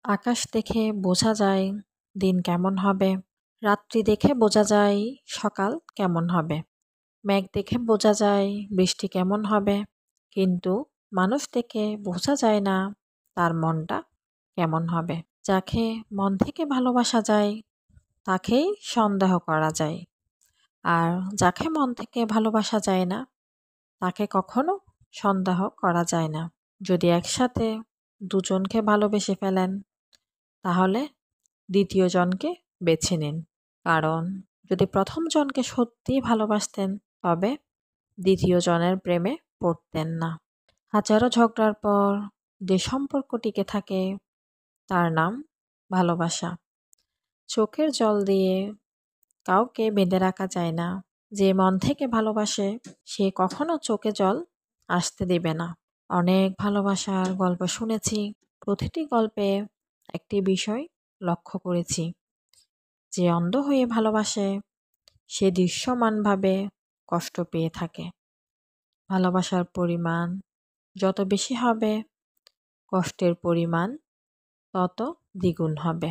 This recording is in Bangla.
আকাশ দেখে বোঝা যায় দিন কেমন হবে। রাত্রি দেখে বোঝা যায় সকাল কেমন হবে। মেঘ দেখে বোঝা যায় বৃষ্টি কেমন হবে। কিন্তু মানুষ দেখে বোঝা যায় না তার মনটা কেমন হবে। যাকে মন থেকে ভালোবাসা যায় তাকেই সন্দেহ করা যায়। আর যাকে মন থেকে ভালোবাসা যায় না তাকে কখনো সন্দেহ করা যায় না। যদি একসাথে দুজনকে ভালোবেসে ফেলেন তাহলে দ্বিতীয় জনকে বেছে নিন। কারণ যদি প্রথম জনকে সত্যিই ভালোবাসতেন তবে দ্বিতীয় জনের প্রেমে পড়তেন না। হাজারো ঝগড়ার পর যে সম্পর্ক টিকে থাকে তার নাম ভালোবাসা। চোখের জল দিয়ে কাউকে বেঁধে রাখা যায় না। যে মন থেকে ভালোবাসে সে কখনো চোখে জল আসতে দেবে না। অনেক ভালোবাসার গল্প শুনেছি। প্রতিটি গল্পে একটি বিষয় লক্ষ্য করেছি। যে অন্ধ হয়ে ভালোবাসে সে দৃশ্যমানভাবে কষ্ট পেয়ে থাকে। ভালোবাসার পরিমাণ যত বেশি হবে কষ্টের পরিমাণ তত দ্বিগুণ হবে।